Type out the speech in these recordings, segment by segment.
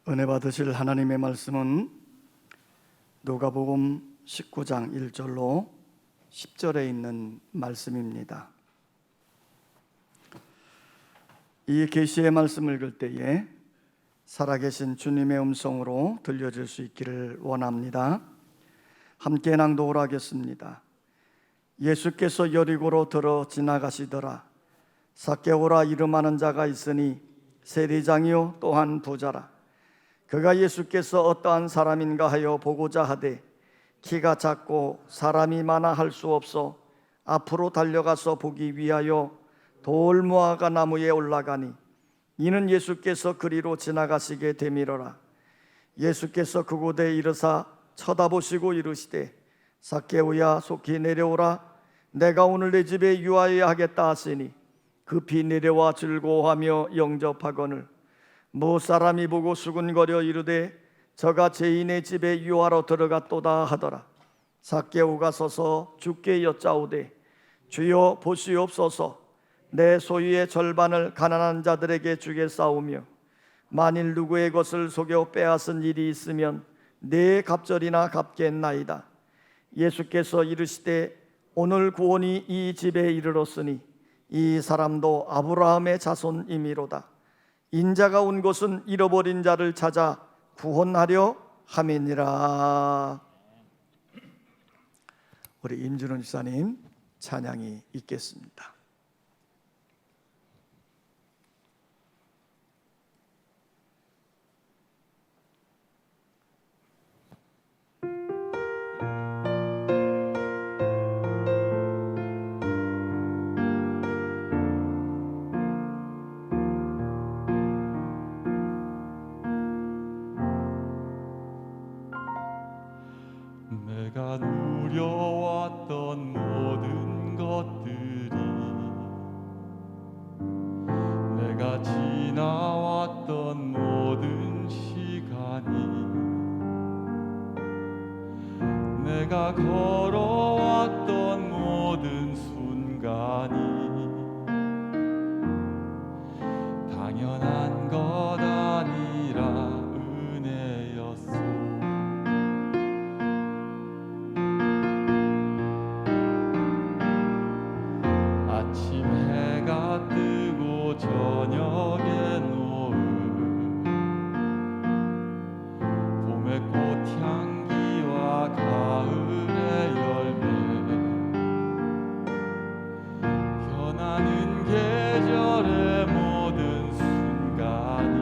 은혜 받으실 하나님의 말씀은 누가복음 19장 1절로 10절에 있는 말씀입니다. 이 계시의 말씀을 읽을 때에 살아계신 주님의 음성으로 들려질 수 있기를 원합니다. 함께 낭독을 하겠습니다. 예수께서 여리고로 들어 지나가시더라. 삭개오라 이름하는 자가 있으니 세리장이요 또한 부자라. 그가 예수께서 어떠한 사람인가 하여 보고자 하되 키가 작고 사람이 많아 할 수 없어 앞으로 달려가서 보기 위하여 돌무화과 나무에 올라가니 이는 예수께서 그리로 지나가시게 되밀어라. 예수께서 그곳에 이르사 쳐다보시고 이르시되 삭개오야 속히 내려오라. 내가 오늘 내 집에 유하여야 하겠다 하시니 급히 내려와 즐거워하며 영접하거늘 무 사람이 보고 수군거려 이르되 저가 죄인의 집에 유하러 들어갔도다 하더라. 삭개오가 서서 주께 여짜오되 주여 보시옵소서. 내 소유의 절반을 가난한 자들에게 주겠사오며 만일 누구의 것을 속여 빼앗은 일이 있으면 네 갑절이나 갚겠나이다. 예수께서 이르시되 오늘 구원이 이 집에 이르렀으니 이 사람도 아브라함의 자손이미로다. 인자가 온 곳은 잃어버린 자를 찾아 구원하려 함이니라. 우리 임준원 집사님 찬양이 있겠습니다. 내가 누려왔던 모든 것들이 내가 지나왔던 모든 시간이 내가 걸어왔던 모든 순간이 당연한 것 아니라 은혜였소. 아침 해가 뜨고 저녁에 노을 봄의 꽃향기와 가을의 열매 변하는 계절의 모든 순간이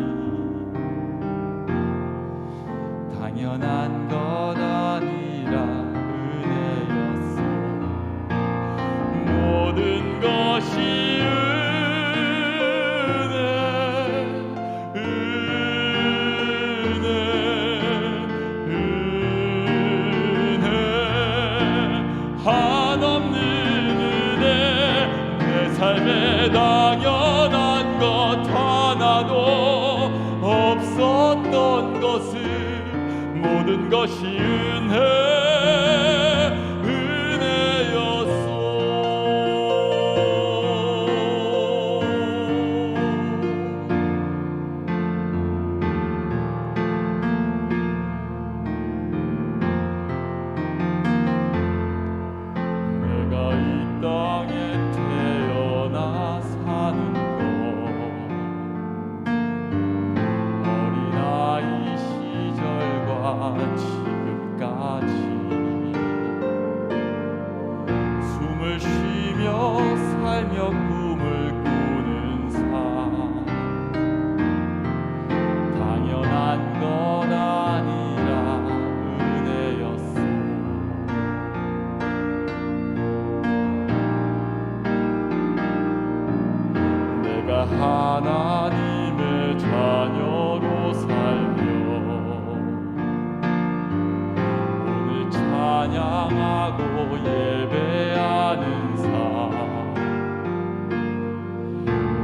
당연한 것 아니라 은혜였어. 모든 것이 한없는 은혜. 내 삶에 당연한 것 하나도 없었던 것은 모든 것이 은혜였소. 내가 이 땅에 태어나 사는 것 어린아이 시절과 지금까지 숨을 쉬며 살며 꿈을 꾸는 삶 당연한 것 아니라 은혜였어. 내가 하나님의 자녀로 살며 오늘 찬양하고 예배하는 삶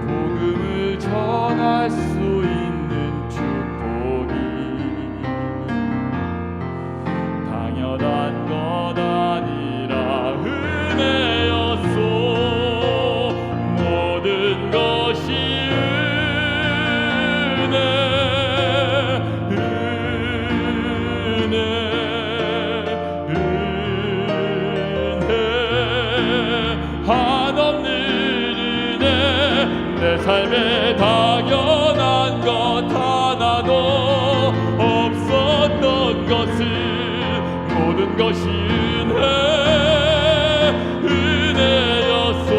복음을 전할 수 있는 축복이 당연한 것 아니라 은혜였소. 모든 것이 은혜 하나도 없었던 것을 모든 것이 은혜였소.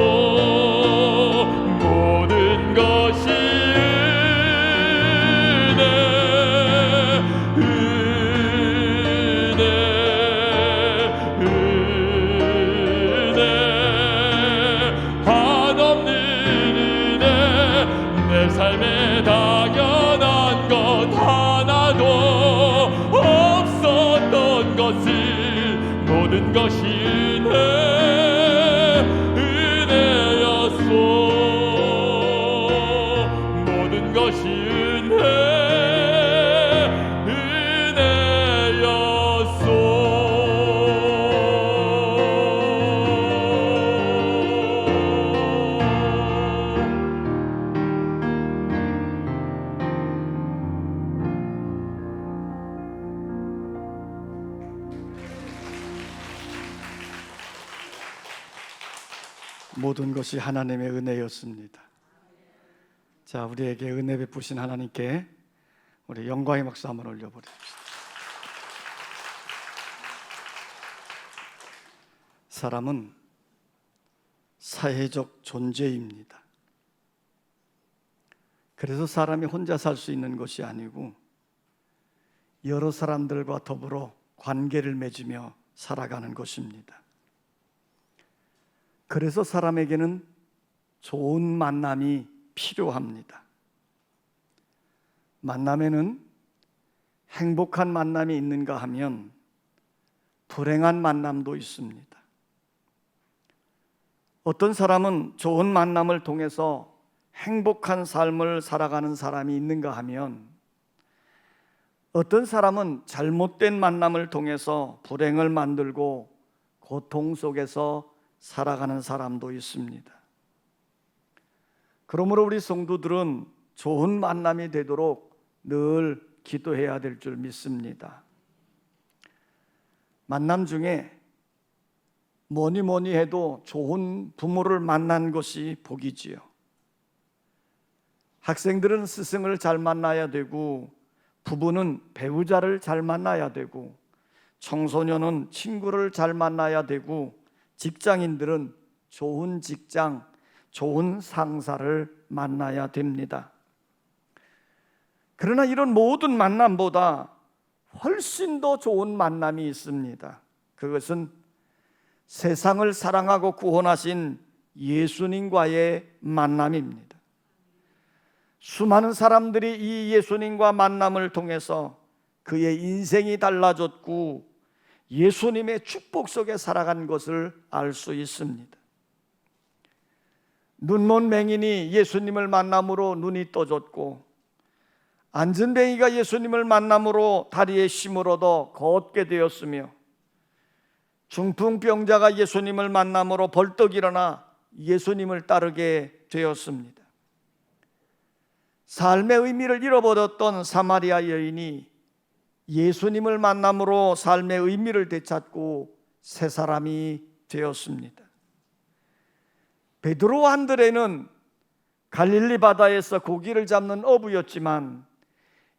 모든 것이 은혜 한없는 은혜. 내 삶에 당연한 것 하나도 없었던 것을 모든 것이 은혜였소. 모든 것이 모든 것이 하나님의 은혜였습니다. 자, 우리에게 은혜 베푸신 하나님께 우리 영광의 박수 한번 올려보십시다. 사람은 사회적 존재입니다. 그래서 사람이 혼자 살 수 있는 것이 아니고 여러 사람들과 더불어 관계를 맺으며 살아가는 것입니다. 그래서 사람에게는 좋은 만남이 필요합니다. 만남에는 행복한 만남이 있는가 하면 불행한 만남도 있습니다. 어떤 사람은 좋은 만남을 통해서 행복한 삶을 살아가는 사람이 있는가 하면 어떤 사람은 잘못된 만남을 통해서 불행을 만들고 고통 속에서 살아가는 사람도 있습니다. 그러므로 우리 성도들은 좋은 만남이 되도록 늘 기도해야 될 줄 믿습니다. 만남 중에 뭐니 해도 좋은 부모를 만난 것이 복이지요. 학생들은 스승을 잘 만나야 되고, 부부는 배우자를 잘 만나야 되고, 청소년은 친구를 잘 만나야 되고, 직장인들은 좋은 직장, 좋은 상사를 만나야 됩니다. 그러나 이런 모든 만남보다 훨씬 더 좋은 만남이 있습니다. 그것은 세상을 사랑하고 구원하신 예수님과의 만남입니다. 수많은 사람들이 이 예수님과 만남을 통해서 그의 인생이 달라졌고 예수님의 축복 속에 살아간 것을 알 수 있습니다. 눈먼 맹인이 예수님을 만남으로 눈이 떠졌고, 안전뱅이가 예수님을 만남으로 다리에 힘을 얻어 걷게 되었으며, 중풍병자가 예수님을 만남으로 벌떡 일어나 예수님을 따르게 되었습니다. 삶의 의미를 잃어버렸던 사마리아 여인이 예수님을 만남으로 삶의 의미를 되찾고 새 사람이 되었습니다. 베드로 안드레는 갈릴리 바다에서 고기를 잡는 어부였지만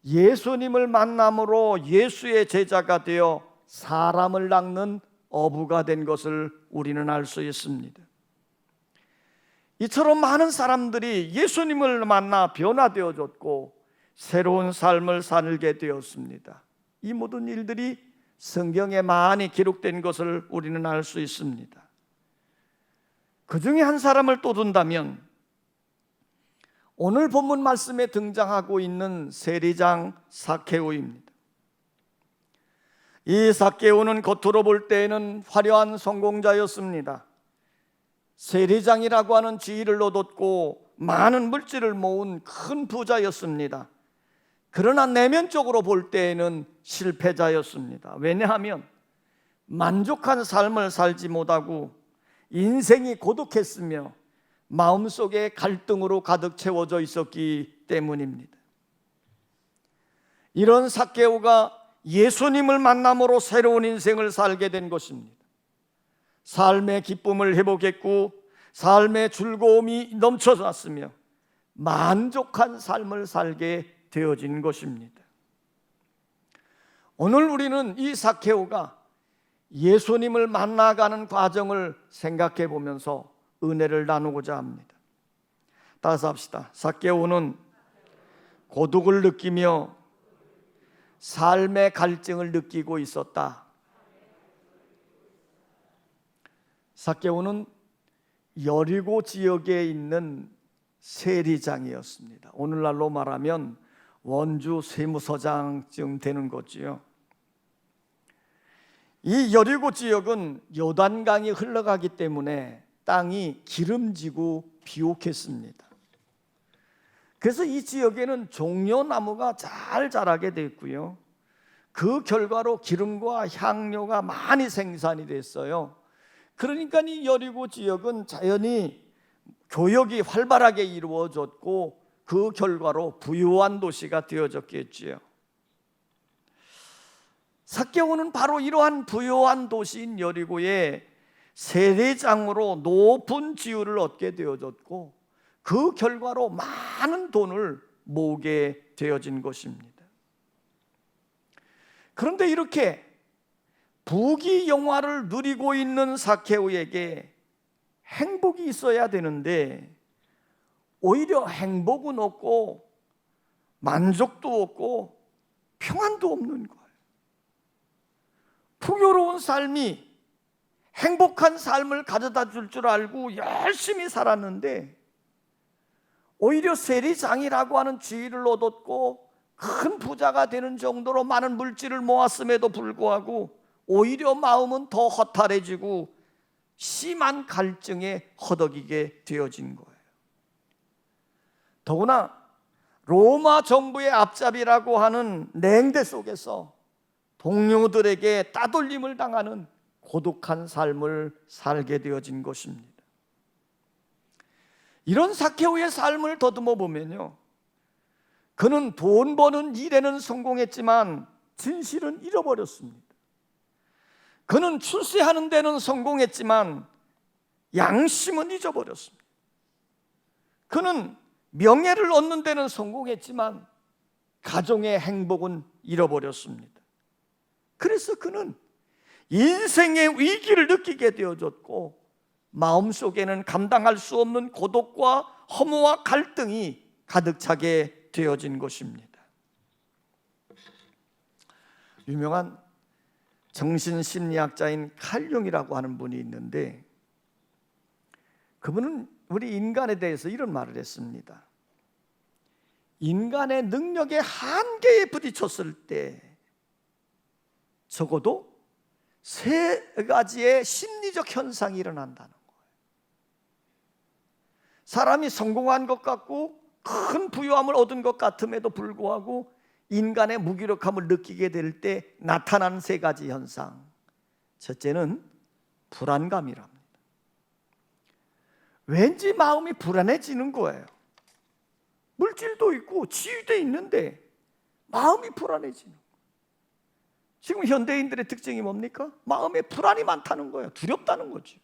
예수님을 만남으로 예수의 제자가 되어 사람을 낚는 어부가 된 것을 우리는 알 수 있습니다. 이처럼 많은 사람들이 예수님을 만나 변화되어졌고 새로운 삶을 살게 되었습니다. 이 모든 일들이 성경에 많이 기록된 것을 우리는 알 수 있습니다. 그 중에 한 사람을 또 둔다면 오늘 본문 말씀에 등장하고 있는 세리장 삭개오입니다. 이 삭개오는 겉으로 볼 때에는 화려한 성공자였습니다. 세리장이라고 하는 지위를 얻었고 많은 물질을 모은 큰 부자였습니다. 그러나 내면적으로 볼 때에는 실패자였습니다. 왜냐하면 만족한 삶을 살지 못하고 인생이 고독했으며 마음속에 갈등으로 가득 채워져 있었기 때문입니다. 이런 삭개오가 예수님을 만남으로 새로운 인생을 살게 된 것입니다. 삶의 기쁨을 회복했고 삶의 즐거움이 넘쳐났으며 만족한 삶을 살게 되어진 것입니다. 오늘 우리는 이 삭개오가 예수님을 만나가는 과정을 생각해 보면서 은혜를 나누고자 합니다. 따라서 합시다. 삭개오는 고독을 느끼며 삶의 갈증을 느끼고 있었다. 삭개오는 여리고 지역에 있는 세리장이었습니다. 오늘날로 말하면 원주 세무서장쯤 되는 거지요. 이 여리고 지역은 요단강이 흘러가기 때문에 땅이 기름지고 비옥했습니다. 그래서 이 지역에는 종려나무가 잘 자라게 됐고요. 그 결과로 기름과 향료가 많이 생산이 됐어요. 그러니까 이 여리고 지역은 자연히 교역이 활발하게 이루어졌고 그 결과로 부유한 도시가 되어졌겠지요. 삭개오는 바로 이러한 부유한 도시인 여리고의 세례장으로 높은 지위를 얻게 되어졌고 그 결과로 많은 돈을 모으게 되어진 것입니다. 그런데 이렇게 부귀영화를 누리고 있는 삭개오에게 행복이 있어야 되는데 오히려 행복은 없고 만족도 없고 평안도 없는 거예요. 풍요로운 삶이 행복한 삶을 가져다 줄 줄 알고 열심히 살았는데 오히려 세리장이라고 하는 지위를 얻었고 큰 부자가 되는 정도로 많은 물질을 모았음에도 불구하고 오히려 마음은 더 허탈해지고 심한 갈증에 허덕이게 되어진 거예요. 더구나 로마 정부의 앞잡이라고 하는 냉대 속에서 동료들에게 따돌림을 당하는 고독한 삶을 살게 되어진 것입니다. 이런 삭개오의 삶을 더듬어 보면요, 그는 돈 버는 일에는 성공했지만 진실은 잃어버렸습니다. 그는 출세하는 데는 성공했지만 양심은 잊어버렸습니다. 그는 명예를 얻는 데는 성공했지만 가정의 행복은 잃어버렸습니다. 그래서 그는 인생의 위기를 느끼게 되어졌고 마음속에는 감당할 수 없는 고독과 허무와 갈등이 가득 차게 되어진 것입니다. 유명한 정신심리학자인 칼 융이라고 하는 분이 있는데 그분은 우리 인간에 대해서 이런 말을 했습니다. 인간의 능력의 한계에 부딪혔을 때 적어도 3가지의 심리적 현상이 일어난다는 거예요. 사람이 성공한 것 같고 큰 부유함을 얻은 것 같음에도 불구하고 인간의 무기력함을 느끼게 될 때 나타나는 3가지 현상. 첫째는 불안감이랍니다. 왠지 마음이 불안해지는 거예요. 물질도 있고 지위도 있는데 마음이 불안해지는 거예요. 지금 현대인들의 특징이 뭡니까? 마음에 불안이 많다는 거예요. 두렵다는 거죠.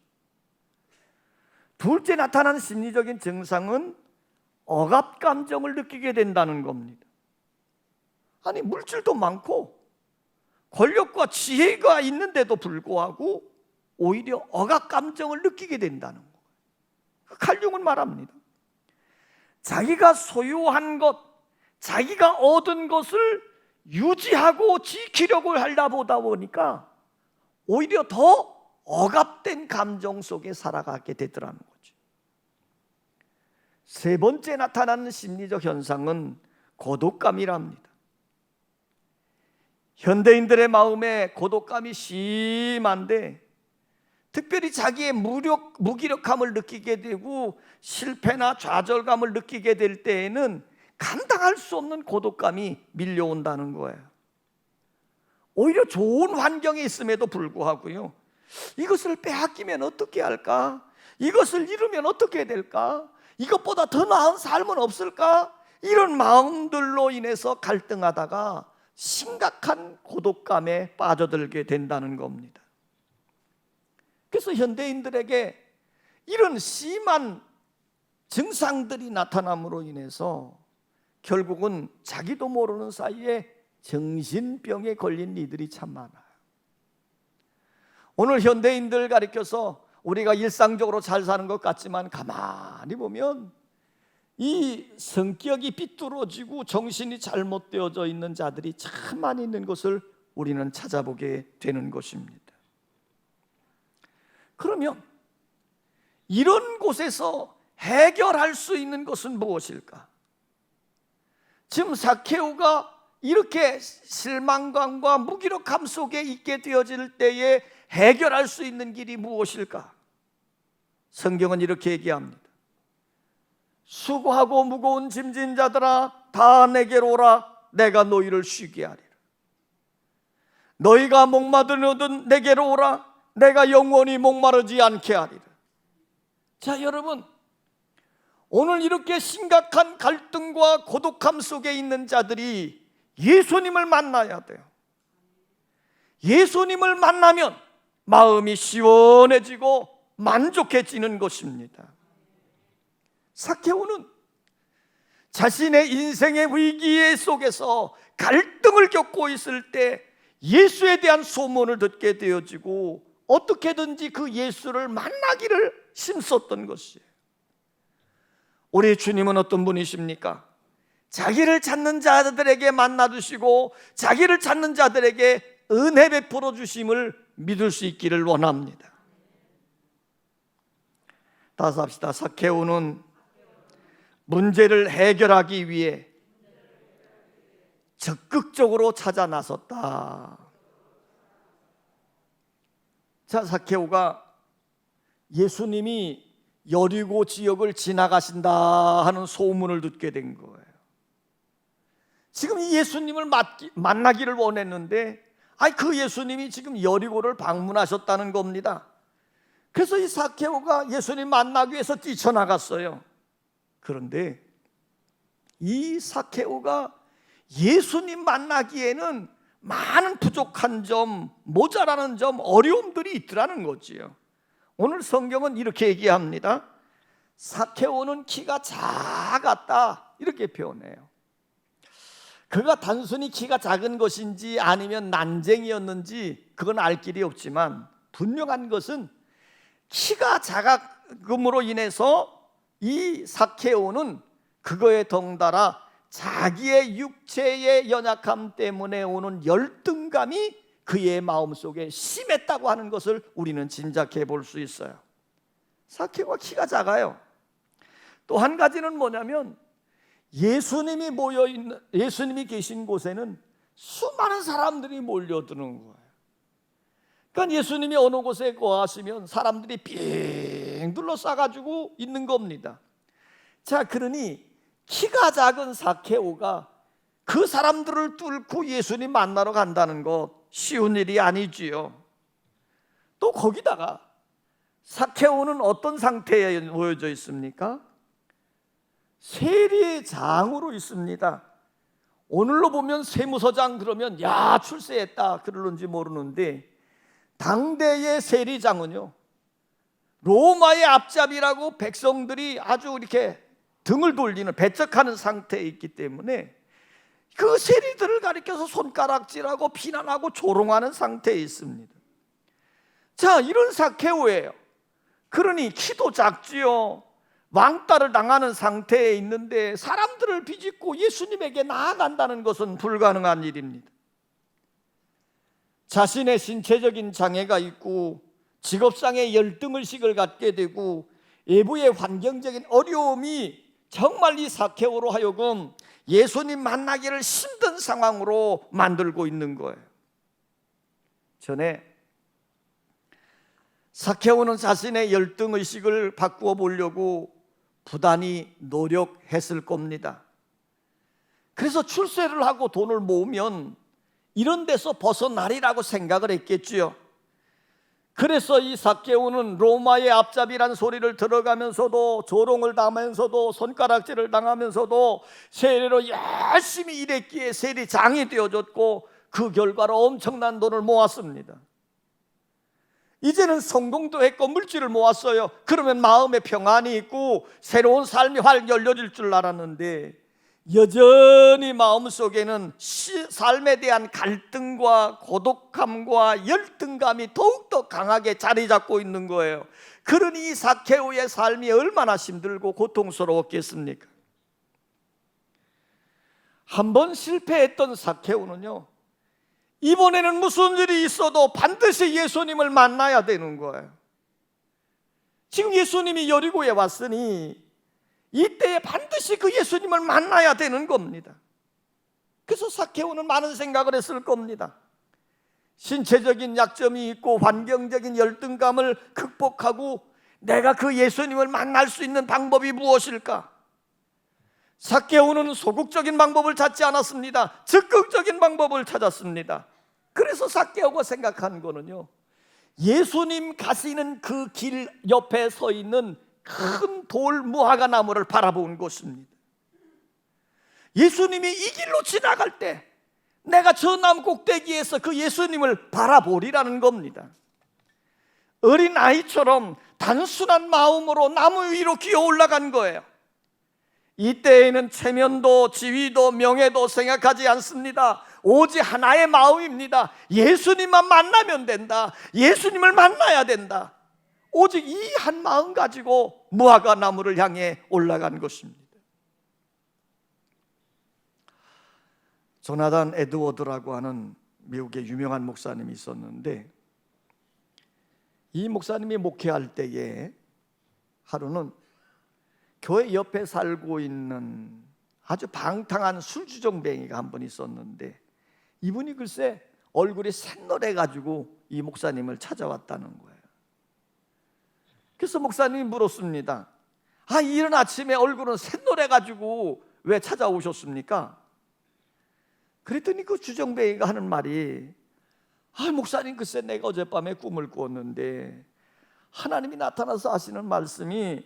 둘째 나타나는 심리적인 증상은 억압 감정을 느끼게 된다는 겁니다. 아니 물질도 많고 권력과 지혜가 있는데도 불구하고 오히려 억압 감정을 느끼게 된다는 거예요. 칼 융은 말합니다. 자기가 소유한 것, 자기가 얻은 것을 유지하고 지키려고 하다 보다 보니까 오히려 더 억압된 감정 속에 살아가게 되더라는 거죠. 3번째 나타나는 심리적 현상은 고독감이랍니다. 현대인들의 마음에 고독감이 심한데 특별히 자기의 무기력함을 느끼게 되고 실패나 좌절감을 느끼게 될 때에는 감당할 수 없는 고독감이 밀려온다는 거예요. 오히려 좋은 환경에 있음에도 불구하고요, 이것을 빼앗기면 어떻게 할까? 이것을 잃으면 어떻게 될까? 이것보다 더 나은 삶은 없을까? 이런 마음들로 인해서 갈등하다가 심각한 고독감에 빠져들게 된다는 겁니다. 그래서 현대인들에게 이런 심한 증상들이 나타남으로 인해서 결국은 자기도 모르는 사이에 정신병에 걸린 이들이 참 많아요. 오늘 현대인들 가리켜서 우리가 일상적으로 잘 사는 것 같지만 가만히 보면 이 성격이 삐뚤어지고 정신이 잘못되어져 있는 자들이 참 많이 있는 것을 우리는 찾아보게 되는 것입니다. 그러면 이런 곳에서 해결할 수 있는 것은 무엇일까? 지금 삭케오가 이렇게 실망감과 무기력함 속에 있게 되어질 때에 해결할 수 있는 길이 무엇일까? 성경은 이렇게 얘기합니다. 수고하고 무거운 짐진 자들아 다 내게로 오라. 내가 너희를 쉬게 하리라. 너희가 목마르거든 내게로 오라. 내가 영원히 목마르지 않게 하리라. 자, 여러분, 오늘 이렇게 심각한 갈등과 고독함 속에 있는 자들이 예수님을 만나야 돼요. 예수님을 만나면 마음이 시원해지고 만족해지는 것입니다. 삭케오는 자신의 인생의 위기 속에서 갈등을 겪고 있을 때 예수에 대한 소문을 듣게 되어지고 어떻게든지 그 예수를 만나기를 힘썼던 것이에요. 우리 주님은 어떤 분이십니까? 자기를 찾는 자들에게 만나주시고 자기를 찾는 자들에게 은혜 베풀어 주심을 믿을 수 있기를 원합니다. 다시 합시다. 삭케오는 문제를 해결하기 위해 적극적으로 찾아 나섰다. 자, 삭케오가 예수님이 여리고 지역을 지나가신다 하는 소문을 듣게 된 거예요. 지금 이 예수님을 만나기를 원했는데 그 예수님이 지금 여리고를 방문하셨다는 겁니다. 그래서 이 삭케오가 예수님 만나기 위해서 뛰쳐나갔어요. 그런데 이 삭케오가 예수님 만나기에는 많은 부족한 점, 모자라는 점, 어려움들이 있더라는 거지요. 오늘 성경은 이렇게 얘기합니다. 삭케오는 키가 작았다 이렇게 표현해요. 그가 단순히 키가 작은 것인지 아니면 난쟁이였는지 그건 알 길이 없지만 분명한 것은 키가 작음으로 인해서 이 삭케오는 그거에 덩달아 자기의 육체의 연약함 때문에 오는 열등감이 그의 마음속에 심했다고 하는 것을 우리는 짐작해 볼 수 있어요. 삭케오가 키가 작아요. 또 한 가지는 뭐냐면 예수님이 계신 곳에는 수많은 사람들이 몰려드는 거예요. 그러니까 예수님이 어느 곳에 거하시면 사람들이 빙 둘러싸가지고 있는 겁니다. 자, 그러니 키가 작은 삭케오가 그 사람들을 뚫고 예수님 만나러 간다는 것 쉬운 일이 아니지요. 또 거기다가 삭케오는 어떤 상태에 놓여져 있습니까? 세리장으로 있습니다. 오늘로 보면 세무서장 그러면 야 출세했다 그러는지 모르는데 당대의 세리장은요 로마의 앞잡이라고 백성들이 아주 이렇게 등을 돌리는 배척하는 상태에 있기 때문에 그 세리들을 가리켜서 손가락질하고 비난하고 조롱하는 상태에 있습니다. 자, 이런 삭케오예요. 그러니 키도 작지요. 왕따를 당하는 상태에 있는데 사람들을 비집고 예수님에게 나아간다는 것은 불가능한 일입니다. 자신의 신체적인 장애가 있고 직업상의 열등의식을 갖게 되고 외부의 환경적인 어려움이 정말 이 삭케오로 하여금 예수님 만나기를 힘든 상황으로 만들고 있는 거예요. 전에 삭케오는 자신의 열등의식을 바꾸어 보려고 부단히 노력했을 겁니다. 그래서 출세를 하고 돈을 모으면 이런 데서 벗어나리라고 생각을 했겠지요. 그래서 이 삭케오는 로마의 앞잡이란 소리를 들어가면서도 조롱을 당하면서도 손가락질을 당하면서도 세리로 열심히 일했기에 세리장이 되어졌고 그 결과로 엄청난 돈을 모았습니다. 이제는 성공도 했고 물질을 모았어요. 그러면 마음에 평안이 있고 새로운 삶이 활 열려질 줄 알았는데 여전히 마음속에는 삶에 대한 갈등과 고독함과 열등감이 더욱더 강하게 자리 잡고 있는 거예요. 그러니 이 삭개오의 삶이 얼마나 힘들고 고통스러웠겠습니까? 한번 실패했던 삭개오는요, 이번에는 무슨 일이 있어도 반드시 예수님을 만나야 되는 거예요. 지금 예수님이 여리고에 왔으니 이때에 반드시 그 예수님을 만나야 되는 겁니다. 그래서 삭개오는 많은 생각을 했을 겁니다. 신체적인 약점이 있고 환경적인 열등감을 극복하고 내가 그 예수님을 만날 수 있는 방법이 무엇일까? 삭개오는 소극적인 방법을 찾지 않았습니다. 적극적인 방법을 찾았습니다. 그래서 삭개오가 생각한 거는요, 예수님 가시는 그 길 옆에 서 있는 큰 돌 무화과 나무를 바라본 것입니다. 예수님이 이 길로 지나갈 때 내가 저 나무 꼭대기에서 그 예수님을 바라보리라는 겁니다. 어린 아이처럼 단순한 마음으로 나무 위로 기어 올라간 거예요. 이때에는 체면도 지위도 명예도 생각하지 않습니다. 오직 하나의 마음입니다. 예수님만 만나면 된다. 예수님을 만나야 된다. 오직 이 한 마음 가지고 무화과 나무를 향해 올라간 것입니다. 조나단 에드워드라고 하는 미국의 유명한 목사님이 있었는데, 이 목사님이 목회할 때에 하루는 교회 옆에 살고 있는 아주 방탕한 술주정뱅이가 한 분 있었는데, 이분이 글쎄 얼굴이 샛노래 가지고 이 목사님을 찾아왔다는 거예요. 그래서 목사님이 물었습니다. 이른 아침에 얼굴은 샛노래 가지고 왜 찾아오셨습니까? 그랬더니 그 주정뱅이가 하는 말이, 목사님 글쎄 내가 어젯밤에 꿈을 꾸었는데 하나님이 나타나서 하시는 말씀이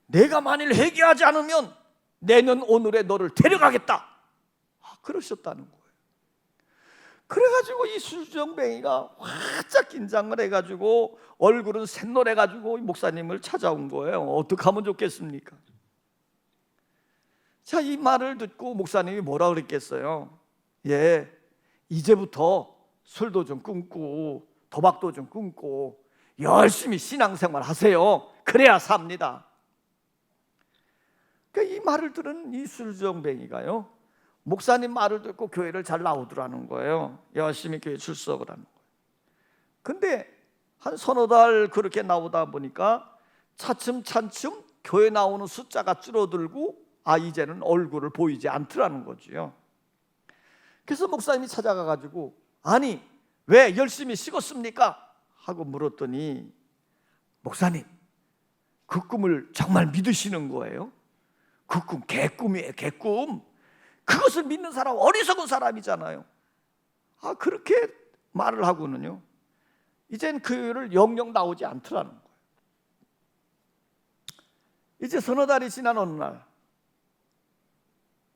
내가 만일 회개하지 않으면 내년 오늘에 너를 데려가겠다, 그러셨다는 거예요. 그래가지고 이 수정뱅이가 활짝 긴장을 해가지고 얼굴은 샛노래 가지고 목사님을 찾아온 거예요. 어떻게 하면 좋겠습니까? 자, 이 말을 듣고 목사님이 뭐라 그랬겠어요? 이제부터 술도 좀 끊고 도박도 좀 끊고 열심히 신앙생활 하세요. 그래야 삽니다. 그러니까 이 말을 들은 이 술정뱅이가요, 목사님 말을 듣고 교회를 잘 나오더라는 거예요. 열심히 교회 출석을 하는 거예요. 근데 한 서너 달 그렇게 나오다 보니까 차츰차츰 교회 나오는 숫자가 줄어들고 이제는 얼굴을 보이지 않더라는 거죠. 그래서 목사님이 찾아가가지고 아니 왜 열심히 식었습니까? 하고 물었더니, 목사님 그 꿈을 정말 믿으시는 거예요? 그 꿈 개꿈이에요, 개꿈. 그것을 믿는 사람 어리석은 사람이잖아요. 그렇게 말을 하고는요, 이젠 교회를 영영 나오지 않더라는 거예요. 이제 서너 달이 지난 어느 날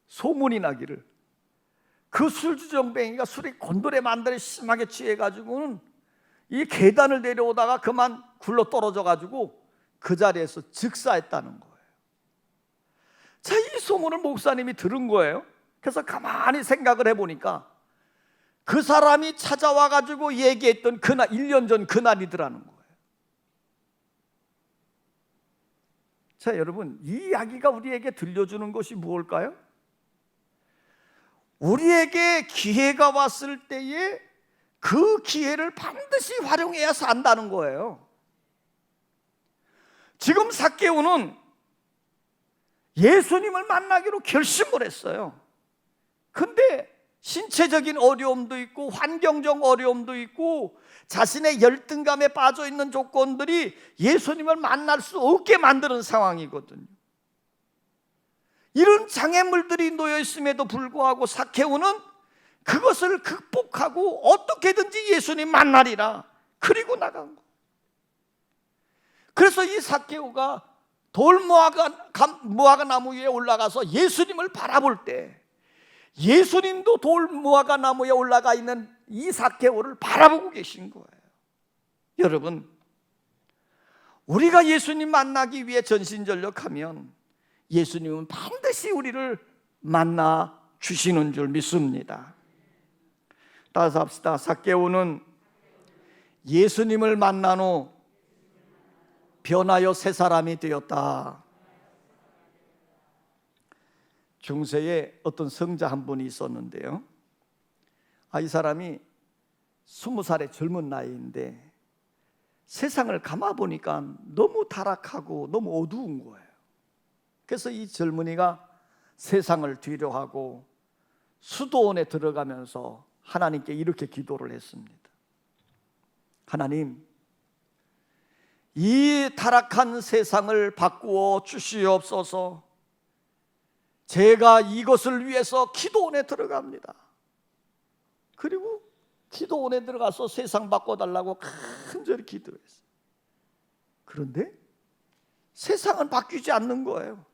소문이 나기를, 그 술주정뱅이가 술이 곤돌에 만들에 심하게 취해가지고는 이 계단을 내려오다가 그만 굴러 떨어져가지고 그 자리에서 즉사했다는 거예요. 자, 이 소문을 목사님이 들은 거예요. 그래서 가만히 생각을 해보니까 그 사람이 찾아와가지고 얘기했던 그날, 1년 전 그날이더라는 거예요. 자, 여러분, 이 이야기가 우리에게 들려주는 것이 무엇일까요? 우리에게 기회가 왔을 때에 그 기회를 반드시 활용해야 산다는 거예요. 지금 삭개오는 예수님을 만나기로 결심을 했어요. 근데 신체적인 어려움도 있고 환경적 어려움도 있고 자신의 열등감에 빠져 있는 조건들이 예수님을 만날 수 없게 만드는 상황이거든요. 이런 장애물들이 놓여 있음에도 불구하고 삭개오는 그것을 극복하고 어떻게든지 예수님 만나리라 그리고 나간 거예요. 그래서 이 삭개오가 무화과 나무 위에 올라가서 예수님을 바라볼 때, 예수님도 무화과 나무에 올라가 있는 이 삭개오를 바라보고 계신 거예요. 여러분, 우리가 예수님 만나기 위해 전신전력하면 예수님은 반드시 우리를 만나 주시는 줄 믿습니다. 따라서 합시다. 삭개오는 예수님을 만난 후 변하여 새 사람이 되었다. 중세에 어떤 성자 한 분이 있었는데요, 이 사람이 20살의 젊은 나이인데 세상을 감아보니까 너무 타락하고 너무 어두운 거예요. 그래서 이 젊은이가 세상을 뒤로하고 수도원에 들어가면서 하나님께 이렇게 기도를 했습니다. 하나님, 이 타락한 세상을 바꾸어 주시옵소서. 제가 이것을 위해서 기도원에 들어갑니다. 그리고 기도원에 들어가서 세상 바꿔달라고 간절히 기도했어요. 그런데 세상은 바뀌지 않는 거예요.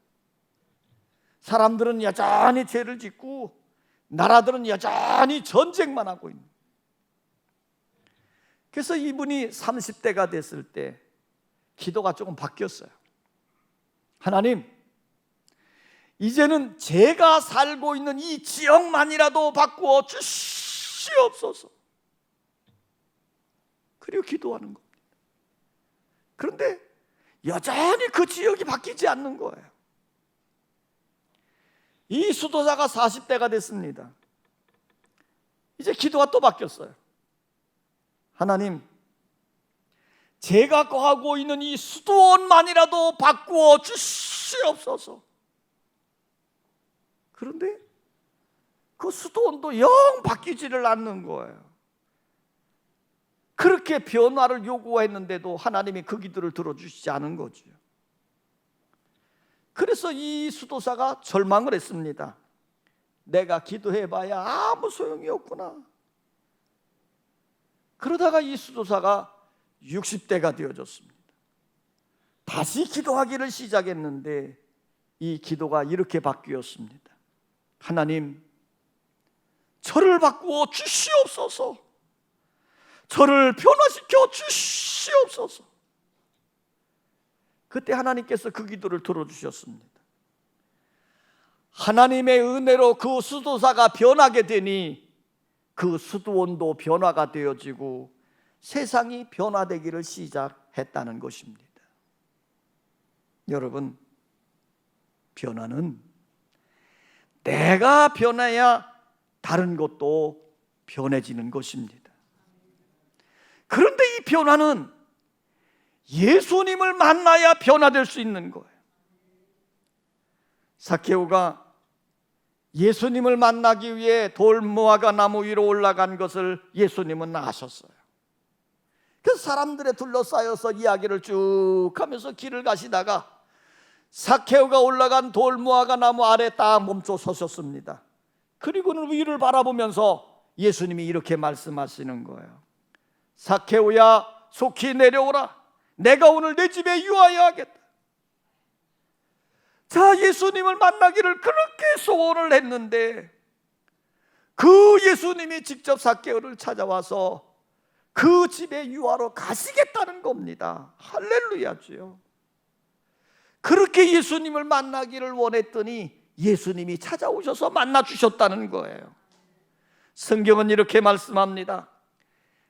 사람들은 여전히 죄를 짓고 나라들은 여전히 전쟁만 하고 있는. 그래서 이분이 30대가 됐을 때 기도가 조금 바뀌었어요. 하나님, 이제는 제가 살고 있는 이 지역만이라도 바꾸어 주시옵소서. 그리고 기도하는 겁니다. 그런데 여전히 그 지역이 바뀌지 않는 거예요. 이 수도자가 40대가 됐습니다. 이제 기도가 또 바뀌었어요. 하나님, 제가 거하고 있는 이 수도원만이라도 바꾸어 주시옵소서. 그런데 그 수도원도 영 바뀌지를 않는 거예요. 그렇게 변화를 요구했는데도 하나님이 그 기도를 들어주시지 않은 거죠. 그래서 이 수도사가 절망을 했습니다. 내가 기도해봐야 아무 소용이 없구나. 그러다가 이 수도사가 60대가 되어졌습니다. 다시 기도하기를 시작했는데 이 기도가 이렇게 바뀌었습니다. 하나님, 저를 바꾸어 주시옵소서. 저를 변화시켜 주시옵소서. 그때 하나님께서 그 기도를 들어주셨습니다. 하나님의 은혜로 그 수도사가 변하게 되니 그 수도원도 변화가 되어지고 세상이 변화되기를 시작했다는 것입니다. 여러분, 변화는 내가 변해야 다른 것도 변해지는 것입니다. 그런데 이 변화는 예수님을 만나야 변화될 수 있는 거예요. 삭개오가 예수님을 만나기 위해 돌무화과 나무 위로 올라간 것을 예수님은 아셨어요. 그래서 사람들에 둘러싸여서 이야기를 쭉 하면서 길을 가시다가 삭개오가 올라간 돌무화과 나무 아래 딱 멈춰 서셨습니다. 그리고는 위를 바라보면서 예수님이 이렇게 말씀하시는 거예요. 삭개오야, 속히 내려오라. 내가 오늘 내 집에 유하여 하겠다. 자, 예수님을 만나기를 그렇게 소원을 했는데 그 예수님이 직접 삭개오를 찾아와서 그 집에 유하러 가시겠다는 겁니다. 할렐루야죠. 그렇게 예수님을 만나기를 원했더니 예수님이 찾아오셔서 만나 주셨다는 거예요. 성경은 이렇게 말씀합니다.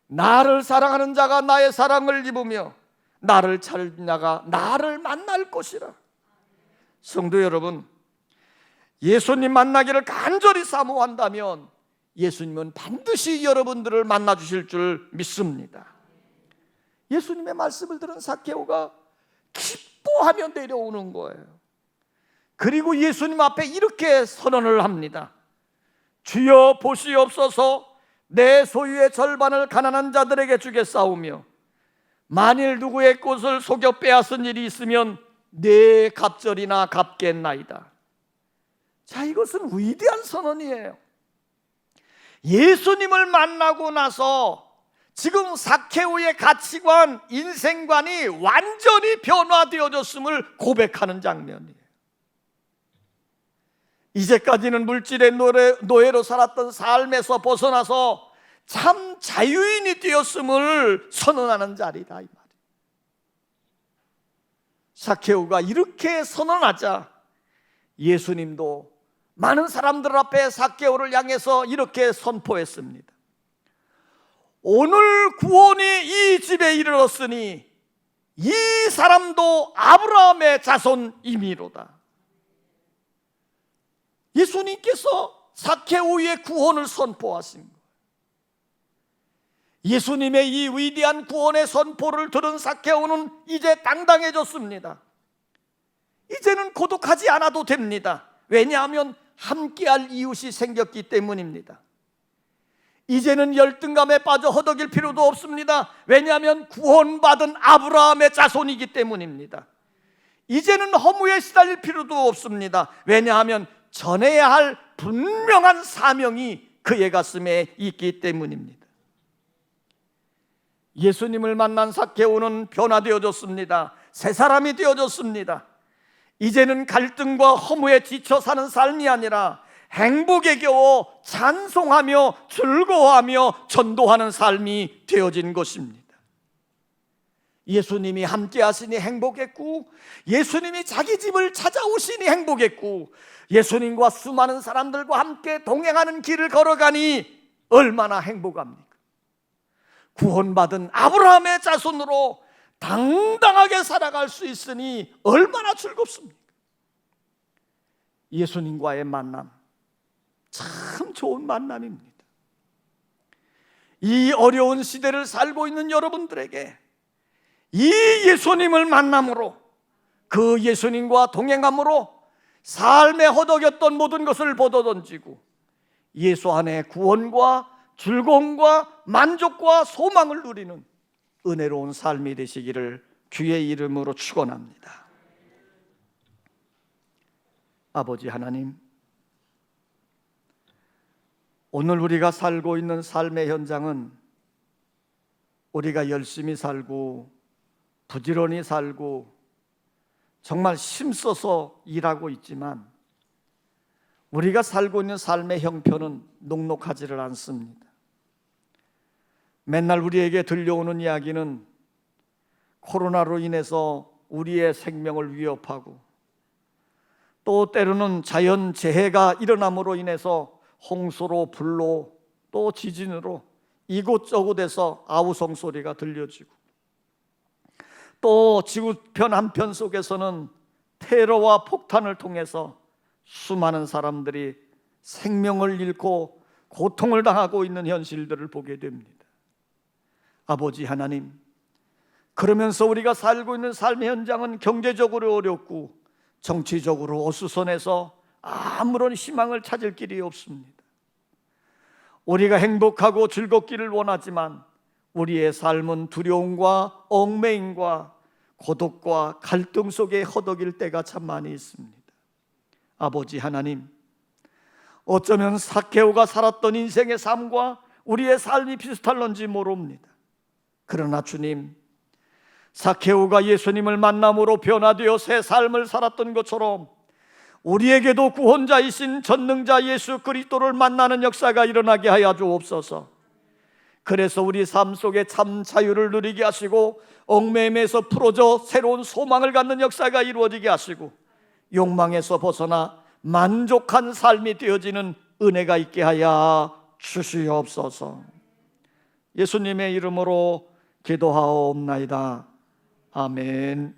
나를 사랑하는 자가 나의 사랑을 입으며 나를 찾는 자가 나를 만날 것이라. 성도 여러분, 예수님 만나기를 간절히 사모한다면 예수님은 반드시 여러분들을 만나 주실 줄 믿습니다. 예수님의 말씀을 들은 삭개오가 기뻐하며 내려오는 거예요. 그리고 예수님 앞에 이렇게 선언을 합니다. 주여 보시옵소서. 내 소유의 절반을 가난한 자들에게 주겠사오며 만일 누구의 꽃을 속여 빼앗은 일이 있으면 내 갑절이나 갚겠나이다. 자, 이것은 위대한 선언이에요. 예수님을 만나고 나서 지금 삭개오의 가치관, 인생관이 완전히 변화되어졌음을 고백하는 장면이에요. 이제까지는 물질의 노예로 살았던 삶에서 벗어나서 참 자유인이 되었음을 선언하는 자리다, 이 말이에요. 삭개오가 이렇게 선언하자 예수님도 많은 사람들 앞에 삭개오를 향해서 이렇게 선포했습니다. 오늘 구원이 이 집에 이르렀으니 이 사람도 아브라함의 자손이미로다. 예수님께서 삭개오의 구원을 선포하신 거예요. 예수님의 이 위대한 구원의 선포를 들은 삭개오는 이제 당당해졌습니다. 이제는 고독하지 않아도 됩니다. 왜냐하면 함께할 이웃이 생겼기 때문입니다. 이제는 열등감에 빠져 허덕일 필요도 없습니다. 왜냐하면 구원받은 아브라함의 자손이기 때문입니다. 이제는 허무에 시달릴 필요도 없습니다. 왜냐하면 전해야 할 분명한 사명이 그의 가슴에 있기 때문입니다. 예수님을 만난 삭개오는 변화되어졌습니다. 새 사람이 되어졌습니다. 이제는 갈등과 허무에 지쳐 사는 삶이 아니라 행복에 겨워 찬송하며 즐거워하며 전도하는 삶이 되어진 것입니다. 예수님이 함께 하시니 행복했고, 예수님이 자기 집을 찾아오시니 행복했고, 예수님과 수많은 사람들과 함께 동행하는 길을 걸어가니 얼마나 행복합니까? 구원받은 아브라함의 자손으로 당당하게 살아갈 수 있으니 얼마나 즐겁습니까? 예수님과의 만남, 참 좋은 만남입니다. 이 어려운 시대를 살고 있는 여러분들에게 이 예수님을 만남으로, 그 예수님과 동행함으로 삶에 허덕였던 모든 것을 벗어던지고 예수 안에 구원과 즐거움과 만족과 소망을 누리는 은혜로운 삶이 되시기를 주의 이름으로 축원합니다. 아버지 하나님, 오늘 우리가 살고 있는 삶의 현장은 우리가 열심히 살고 부지런히 살고 정말 힘써서 일하고 있지만 우리가 살고 있는 삶의 형편은 녹록하지를 않습니다. 맨날 우리에게 들려오는 이야기는 코로나로 인해서 우리의 생명을 위협하고, 또 때로는 자연재해가 일어남으로 인해서 홍수로, 불로, 또 지진으로 이곳저곳에서 아우성 소리가 들려지고, 또 지구편 한편 속에서는 테러와 폭탄을 통해서 수많은 사람들이 생명을 잃고 고통을 당하고 있는 현실들을 보게 됩니다. 아버지 하나님, 그러면서 우리가 살고 있는 삶의 현장은 경제적으로 어렵고 정치적으로 어수선해서 아무런 희망을 찾을 길이 없습니다. 우리가 행복하고 즐겁기를 원하지만 우리의 삶은 두려움과 얽매임과 고독과 갈등 속에 허덕일 때가 참 많이 있습니다. 아버지 하나님, 어쩌면 삭개오가 살았던 인생의 삶과 우리의 삶이 비슷할런지 모릅니다. 그러나 주님, 삭개오가 예수님을 만남으로 변화되어 새 삶을 살았던 것처럼 우리에게도 구원자이신 전능자 예수 그리스도를 만나는 역사가 일어나게 하여 주옵소서. 그래서 우리 삶 속에 참 자유를 누리게 하시고 얽매임에서 풀어져 새로운 소망을 갖는 역사가 이루어지게 하시고 욕망에서 벗어나 만족한 삶이 되어지는 은혜가 있게 하여 주시옵소서. 예수님의 이름으로 기도하옵나이다. 아멘.